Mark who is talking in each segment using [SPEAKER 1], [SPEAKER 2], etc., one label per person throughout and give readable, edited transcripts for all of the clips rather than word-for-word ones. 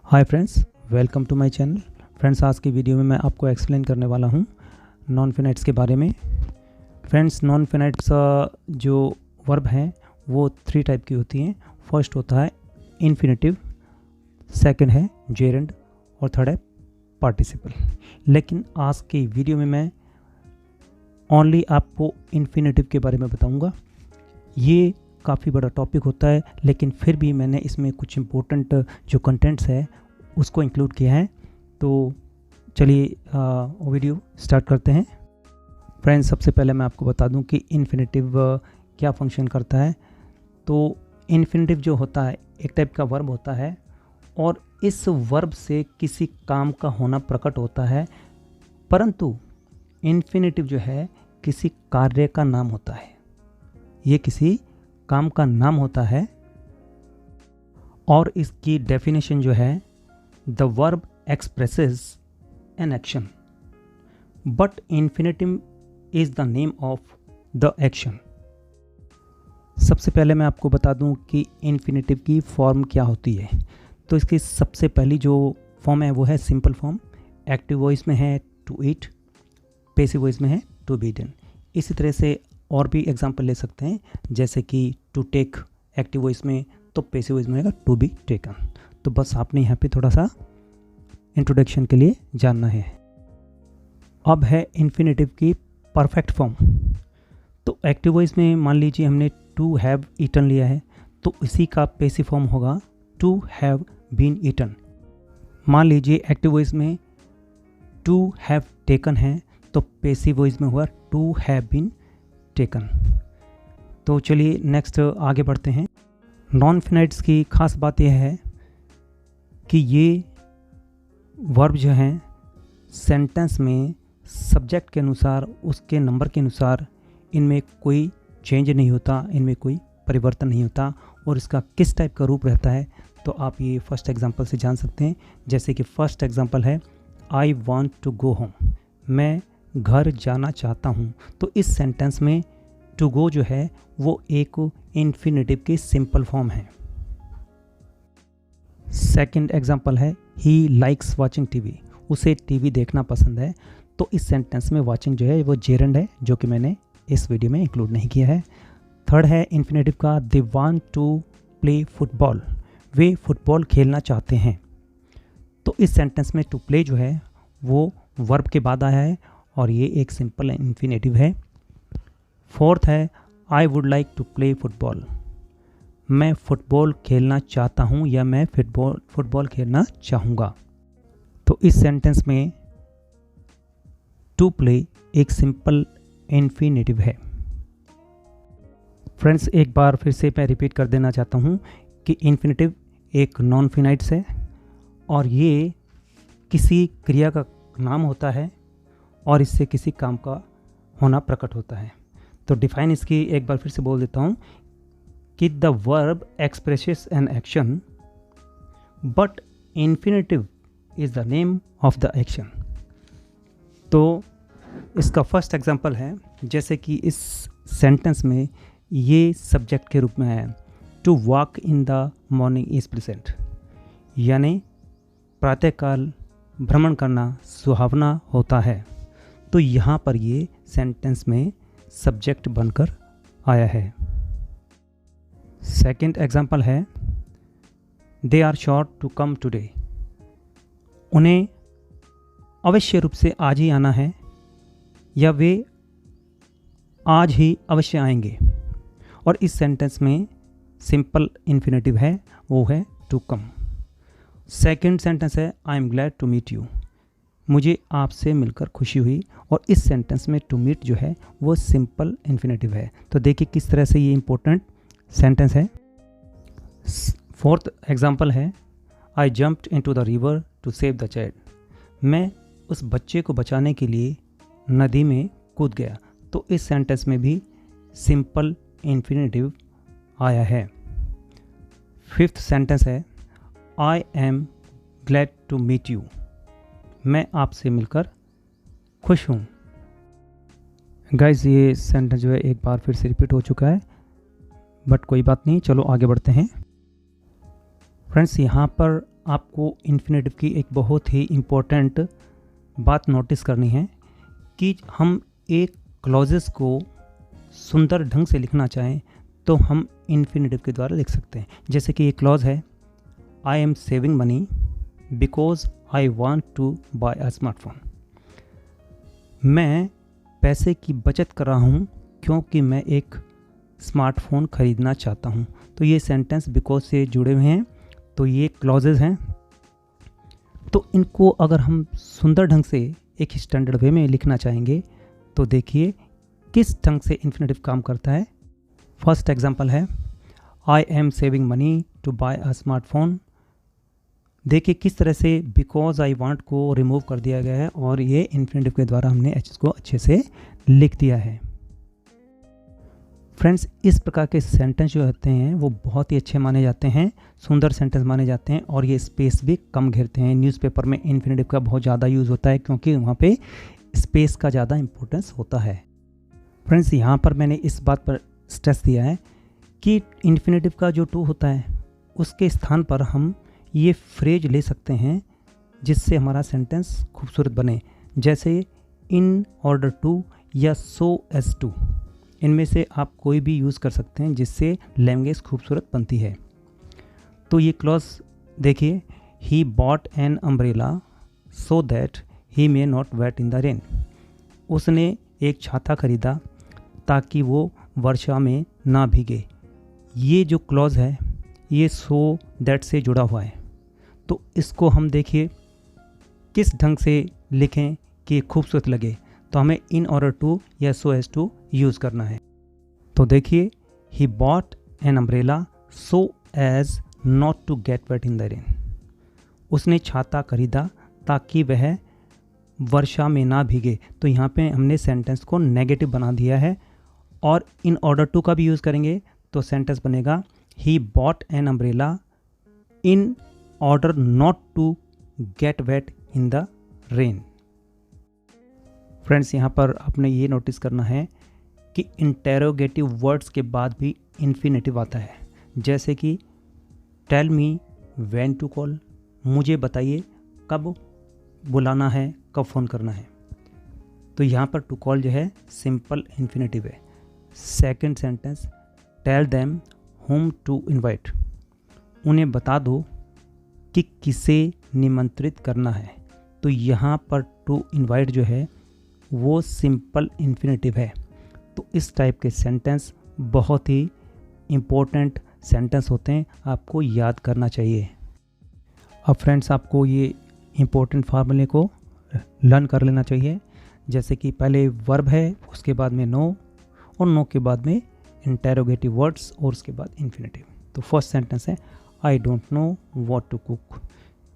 [SPEAKER 1] Hi friends, welcome to my channel. Friends, आज की video में मैं आपको एक्सप्लेन करने वाला हूँ नॉन फिनाइट्स के बारे में। फ्रेंड्स, नॉन फिनाइट्स जो वर्ब हैं वो 3 टाइप की होती हैं। फर्स्ट होता है इन्फिनेटिव, सेकंड है जेरेंड और थर्ड है पार्टिसिपल। लेकिन आज की वीडियो में मैं ओनली आपको इन्फिनेटिव के बारे में बताऊँगा। ये काफ़ी बड़ा टॉपिक होता है, लेकिन फिर भी मैंने इसमें कुछ इम्पोर्टेंट जो कंटेंट्स है उसको इंक्लूड किया है। तो चलिए वीडियो स्टार्ट करते हैं। फ्रेंड्स, सबसे पहले मैं आपको बता दूं कि इन्फिनेटिव क्या फंक्शन करता है। तो इन्फिनेटिव जो होता है एक टाइप का वर्ब होता है और इस वर्ब से किसी काम का होना प्रकट होता है, परंतु इन्फिनेटिव जो है किसी कार्य का नाम होता है। ये किसी काम का नाम होता है और इसकी डेफिनेशन जो है, the verb expresses an action but infinitive is the name of the action. सबसे पहले मैं आपको बता दूं कि इन्फिनेटिव की फॉर्म क्या होती है। तो इसकी सबसे पहली जो फॉर्म है वो है सिंपल फॉर्म। एक्टिव वॉइस में है टू ईट, पैसिव वॉइस में है टू बी ईटन। इसी तरह से और भी एग्जाम्पल ले सकते हैं, जैसे कि टू टेक एक्टिव वॉइस में, तो पैसिव वॉइस में होगा टू बी टेकन। तो बस आपने यहाँ पे थोड़ा सा इंट्रोडक्शन के लिए जानना है। अब है इन्फिनेटिव की परफेक्ट फॉर्म। तो एक्टिव वॉइस में मान लीजिए हमने टू हैव ईटन लिया है, तो इसी का पैसिव फॉर्म होगा टू हैव बीन ईटन। मान लीजिए एक्टिव वॉइस में टू हैव टेकन है, तो पैसिव वॉइस में हुआ टू हैव बीन टेकन। तो चलिए नेक्स्ट आगे बढ़ते हैं। नॉन फिनाइट्स की खास बात यह है कि ये वर्ब जो हैं सेंटेंस में सब्जेक्ट के अनुसार, उसके नंबर के अनुसार इनमें कोई चेंज नहीं होता, इनमें कोई परिवर्तन नहीं होता। और इसका किस टाइप का रूप रहता है तो आप ये फर्स्ट एग्जांपल से जान सकते हैं। जैसे कि फर्स्ट एग्जांपल है I want to go home, मैं घर जाना चाहता हूँ। तो इस सेंटेंस में टू गो जो है वो एक इन्फिनेटिव की सिंपल फॉर्म है। सेकंड एग्जांपल है ही लाइक्स वाचिंग टीवी, उसे टीवी देखना पसंद है। तो इस सेंटेंस में वाचिंग जो है वो जेरेंड है, जो कि मैंने इस वीडियो में इंक्लूड नहीं किया है। थर्ड है इन्फिनेटिव का they want to play football, वे फुटबॉल खेलना चाहते हैं। तो इस सेंटेंस में टू प्ले जो है वो वर्ब के बाद आया है और ये एक सिंपल इन्फिनेटिव है। फोर्थ है I would like to play football, मैं फुटबॉल खेलना चाहता हूँ या मैं फुटबॉल खेलना चाहूँगा। तो इस सेंटेंस में टू प्ले एक सिंपल इन्फिनेटिव है। फ्रेंड्स, एक बार फिर से मैं रिपीट कर देना चाहता हूँ कि इन्फिनेटिव एक नॉन फिनाइट्स है और ये किसी क्रिया का नाम होता है और इससे किसी काम का होना प्रकट होता है। तो डिफाइन इसकी एक बार फिर से बोल देता हूँ कि the verb expresses an action but infinitive is the name of the action. तो इसका फर्स्ट एग्जांपल है, जैसे कि इस सेंटेंस में ये सब्जेक्ट के रूप में है to walk in the morning is pleasant, यानी प्रातःकाल भ्रमण करना सुहावना होता है। तो यहाँ पर ये सेंटेंस में सब्जेक्ट बनकर आया है। सेकंड एग्जांपल है they are sure to come today, उन्हें अवश्य रूप से आज ही आना है या वे आज ही अवश्य आएंगे। और इस सेंटेंस में सिंपल इन्फिनेटिव है, वो है टू कम। सेकंड सेंटेंस है I am glad to meet you, मुझे आपसे मिलकर खुशी हुई। और इस सेंटेंस में टू मीट जो है वो सिंपल इन्फिनेटिव है। तो देखिए किस तरह से ये इंपॉर्टेंट सेंटेंस है। फोर्थ एग्जांपल है I jumped into the river to save the child, मैं उस बच्चे को बचाने के लिए नदी में कूद गया। तो इस सेंटेंस में भी सिंपल इन्फिनेटिव आया है। फिफ्थ सेंटेंस है I am glad to meet you, मैं आपसे मिलकर खुश हूँ। गाइस, ये सेंटेंस जो है एक बार फिर से रिपीट हो चुका है, बट कोई बात नहीं, चलो आगे बढ़ते हैं। फ्रेंड्स, यहाँ पर आपको इन्फिनेटिव की एक बहुत ही इम्पोर्टेंट बात नोटिस करनी है कि हम एक क्लॉजेस को सुंदर ढंग से लिखना चाहें तो हम इन्फिनेटिव के द्वारा लिख सकते हैं। जैसे कि ये क्लॉज है, I am saving money because I want to buy a smartphone. मैं पैसे की बचत कर रहा हूँ क्योंकि मैं एक स्मार्टफोन ख़रीदना चाहता हूँ। तो ये सेंटेंस बिकॉज से जुड़े हुए हैं, तो ये क्लॉजेज हैं। तो इनको अगर हम सुंदर ढंग से एक स्टैंडर्ड वे में लिखना चाहेंगे तो देखिए किस ढंग से इन्फिनेटिव काम करता है। फर्स्ट एग्जांपल है, I am saving money to buy a smartphone. देखिए किस तरह से बिकॉज आई वांट को रिमूव कर दिया गया है और ये इन्फिनेटिव के द्वारा हमने एच को अच्छे से लिख दिया है। फ्रेंड्स, इस प्रकार के सेंटेंस जो होते हैं वो बहुत ही अच्छे माने जाते हैं, सुंदर सेंटेंस माने जाते हैं और ये स्पेस भी कम घेरते हैं। न्यूज़पेपर में इन्फिनेटिव का बहुत ज़्यादा यूज़ होता है क्योंकि वहाँ पे स्पेस का ज़्यादा इंपॉर्टेंस होता है। फ्रेंड्स, यहाँ पर मैंने इस बात पर स्ट्रेस दिया है कि इन्फिनेटिव का जो टू होता है उसके स्थान पर हम ये फ्रेज ले सकते हैं जिससे हमारा सेंटेंस खूबसूरत बने, जैसे इन ऑर्डर टू या सो एज टू। इनमें से आप कोई भी यूज़ कर सकते हैं जिससे लैंग्वेज खूबसूरत बनती है। तो ये क्लॉज देखिए, he bought an umbrella so that he may not wet in the rain. उसने एक छाता खरीदा ताकि वो वर्षा में ना भीगे। ये जो क्लॉज है ये सो दैट से जुड़ा हुआ है। तो इसको हम देखिए किस ढंग से लिखें कि खूबसूरत लगे, तो हमें इन ऑर्डर टू या सो एज टू यूज़ करना है। तो देखिए, he bought an umbrella so as not to get wet in the rain. उसने छाता खरीदा ताकि वह वर्षा में ना भीगे। तो यहाँ पे हमने सेंटेंस को नेगेटिव बना दिया है और इन ऑर्डर टू का भी यूज़ करेंगे तो सेंटेंस बनेगा he bought an umbrella in order not to get wet in the rain. Friends, यहाँ पर आपने ये नोटिस करना है कि इंटेरोगेटिव वर्ड्स के बाद भी इन्फिनेटिव आता है, जैसे कि tell me when to call. मुझे बताइए कब बुलाना है, कब फ़ोन करना है। तो यहाँ पर टू कॉल जो है सिंपल इन्फिनेटिव है। Second sentence, tell them whom to invite. उन्हें बता दो कि किसे निमंत्रित करना है। तो यहाँ पर टू इनवाइट जो है वो सिंपल इन्फिनेटिव है। तो इस टाइप के सेंटेंस बहुत ही इम्पोर्टेंट सेंटेंस होते हैं, आपको याद करना चाहिए। अब फ्रेंड्स, आपको ये इम्पोर्टेंट फार्मूले को लर्न कर लेना चाहिए। जैसे कि पहले वर्ब है, उसके बाद में नो और नो के बाद में इंटेरोगेटिव वर्ड्स और उसके बाद इन्फिनेटिव। तो फर्स्ट सेंटेंस है, I don't know what to cook.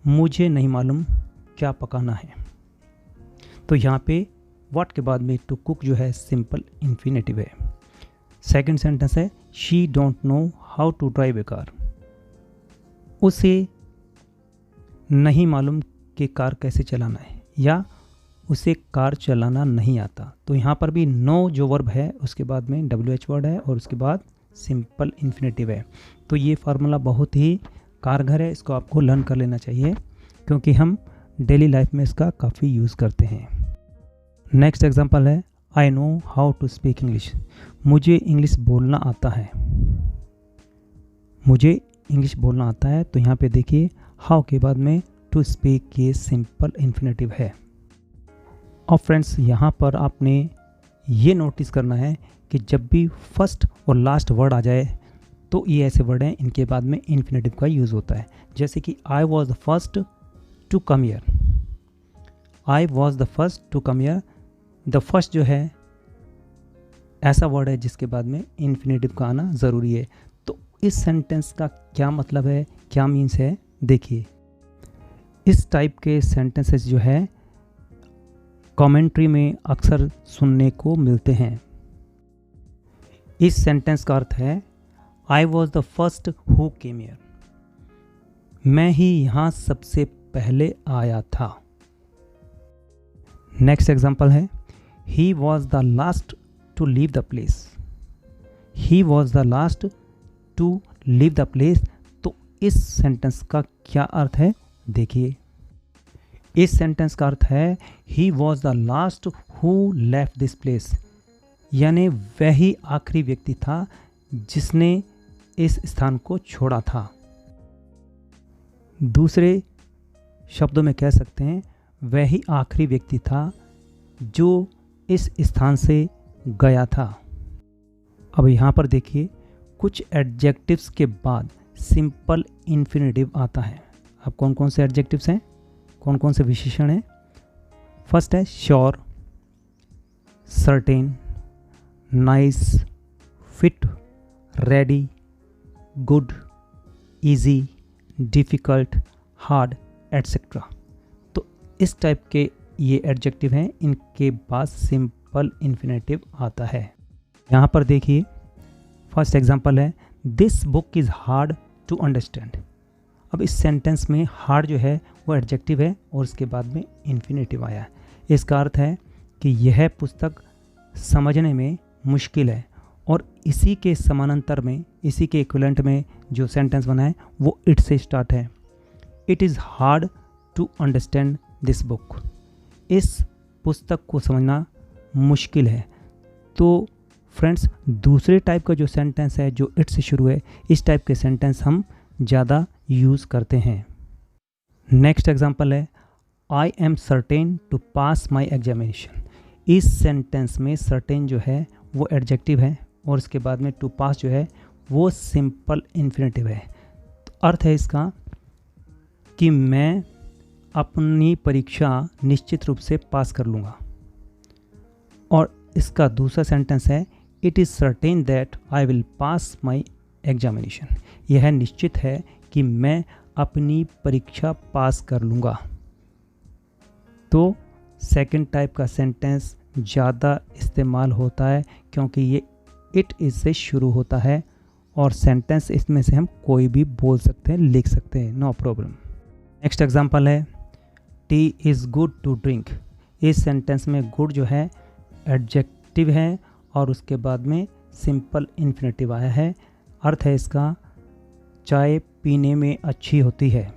[SPEAKER 1] मुझे नहीं मालूम क्या पकाना है। तो यहाँ पे व्हाट के बाद में टू कुक जो है सिंपल इन्फिनेटिव है। सेकंड सेंटेंस है, she don't know how to drive a car. उसे नहीं मालूम कि कार कैसे चलाना है या उसे कार चलाना नहीं आता। तो यहाँ पर भी नो जो वर्ब है उसके बाद में WH वर्ड है और उसके बाद सिंपल इन्फिनेटिव है। तो ये फार्मूला बहुत ही कारगर है, इसको आपको लर्न कर लेना चाहिए क्योंकि हम डेली लाइफ में इसका काफ़ी यूज़ करते हैं। नेक्स्ट एग्जांपल है, I know how to speak English. मुझे इंग्लिश बोलना आता है। मुझे इंग्लिश बोलना आता है। तो यहाँ पे देखिए हाउ के बाद में टू स्पीक ये सिंपल इन्फिनेटिव है। और फ्रेंड्स, यहाँ पर आपने ये नोटिस करना है कि जब भी फर्स्ट और लास्ट वर्ड आ जाए तो ये ऐसे वर्ड हैं इनके बाद में इन्फिनेटिव का यूज़ होता है। जैसे कि I was the first to come here. I was the first to come here. The first जो है ऐसा वर्ड है जिसके बाद में इन्फिनेटिव का आना ज़रूरी है। तो इस सेंटेंस का क्या मतलब है, क्या मीन्स है, देखिए। इस टाइप के सेंटेंसेस जो है कमेंट्री में अक्सर सुनने को मिलते हैं। इस सेंटेंस का अर्थ है, आई was the first who came here. मैं ही यहाँ सबसे पहले आया था। नेक्स्ट एग्जाम्पल है, he was the last to leave the place. He was the last to leave the place. तो इस सेंटेंस का क्या अर्थ है देखिए, इस सेंटेंस का अर्थ है he was the last who left this place, यानी वही आखिरी व्यक्ति था जिसने इस स्थान को छोड़ा था। दूसरे शब्दों में कह सकते हैं वही आखिरी व्यक्ति था जो इस स्थान से गया था। अब यहाँ पर देखिए, कुछ एडजेक्टिव्स के बाद सिंपल इन्फिनेटिव आता है। अब कौन कौन से एडजेक्टिव्स हैं, कौन कौन से विशेषण हैं? फर्स्ट है sure, certain, nice, fit, ready, good, easy, difficult, hard, etcetera. तो इस टाइप के ये एडजेक्टिव हैं, इनके बाद सिंपल इन्फिनेटिव आता है। यहाँ पर देखिए, फर्स्ट एग्जांपल है this book is hard to understand. अब इस सेंटेंस में हार्ड जो है वो एडजेक्टिव है और उसके बाद में इन्फिनेटिव आया है। इसका अर्थ है कि यह पुस्तक समझने में मुश्किल है, और इसी के समानांतर में, इसी के इक्विवेलेंट में जो सेंटेंस बना है वो इट से स्टार्ट है। It is hard to understand this book. इस पुस्तक को समझना मुश्किल है। तो फ्रेंड्स, दूसरे टाइप का जो सेंटेंस है जो इट से शुरू है, इस टाइप के सेंटेंस हम ज़्यादा यूज़ करते हैं। नेक्स्ट एग्जांपल है I am certain to pass my examination. इस सेंटेंस में सर्टेन जो है वो एडजेक्टिव है और इसके बाद में टू पास जो है वो सिंपल इन्फिनेटिव है। तो अर्थ है इसका कि मैं अपनी परीक्षा निश्चित रूप से पास कर लूँगा। और इसका दूसरा सेंटेंस है it is certain that I will pass my examination. यह निश्चित है कि मैं अपनी परीक्षा पास कर लूँगा। तो सेकंड टाइप का सेंटेंस ज़्यादा इस्तेमाल होता है क्योंकि ये इट इज़ से शुरू होता है और सेंटेंस इसमें से हम कोई भी बोल सकते हैं, लिख सकते हैं, नो प्रॉब्लम। नेक्स्ट एग्जांपल है tea is good to drink. इस सेंटेंस में गुड जो है एडजेक्टिव है और उसके बाद में सिंपल इन्फिनेटिव आया है। अर्थ है इसका चाय पीने में अच्छी होती है,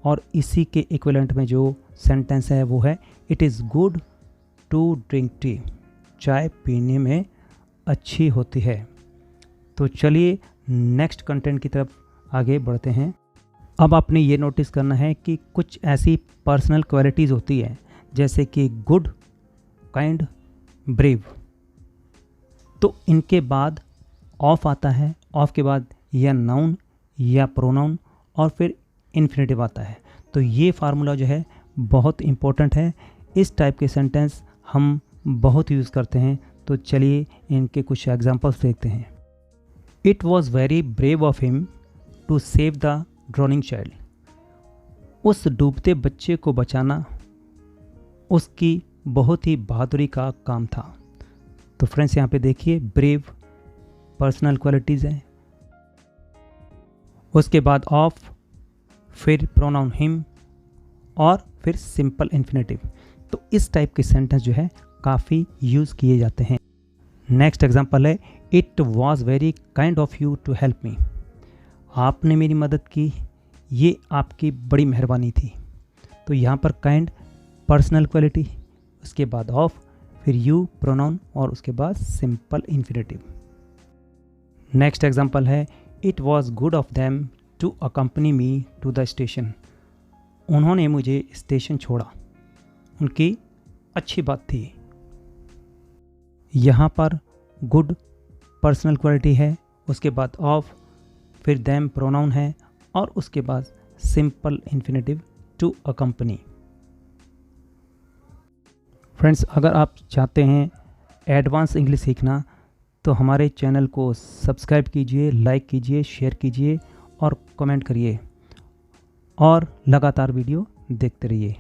[SPEAKER 1] और इसी के इक्विवेलेंट में जो सेंटेंस है वो है it is good to drink tea. चाय पीने में अच्छी होती है। तो चलिए नेक्स्ट कंटेंट की तरफ आगे बढ़ते हैं। अब आपने ये नोटिस करना है कि कुछ ऐसी पर्सनल क्वालिटीज़ होती हैं जैसे कि गुड, काइंड, ब्रेव। तो इनके बाद ऑफ आता है, ऑफ के बाद या नाउन या प्रोनाउन और फिर इन्फिनेटिव आता है। तो ये फार्मूला जो है बहुत इम्पोर्टेंट है। इस टाइप के सेंटेंस हम बहुत यूज़ करते हैं। तो चलिए इनके कुछ एग्जांपल्स देखते हैं। It was very brave of him to save the drowning child. उस डूबते बच्चे को बचाना उसकी बहुत ही बहादुरी का काम था। तो फ्रेंड्स यहाँ पे देखिए, ब्रेव पर्सनल क्वालिटीज़ हैं, उसके बाद ऑफ, फिर प्रोनाउन हिम और फिर सिंपल इन्फिनेटिव। तो इस टाइप के सेंटेंस जो है काफ़ी यूज़ किए जाते हैं। नेक्स्ट एग्जांपल है it was very kind of you to help me. आपने मेरी मदद की, ये आपकी बड़ी मेहरबानी थी। तो यहाँ पर काइंड पर्सनल क्वालिटी, उसके बाद ऑफ, फिर यू प्रोनाउन और उसके बाद सिंपल इन्फिनेटिव। नेक्स्ट एग्जांपल है it was good of them to accompany me to the station. उन्होंने मुझे स्टेशन छोड़ा, उनकी अच्छी बात थी। यहाँ पर गुड पर्सनल क्वालिटी है, उसके बाद ऑफ, फिर देम प्रोनाउन है और उसके बाद simple infinitive to accompany. Friends, अगर आप चाहते हैं एडवांस इंग्लिश सीखना तो हमारे चैनल को सब्सक्राइब कीजिए, लाइक कीजिए, शेयर कीजिए और कमेंट करिए और लगातार वीडियो देखते रहिए।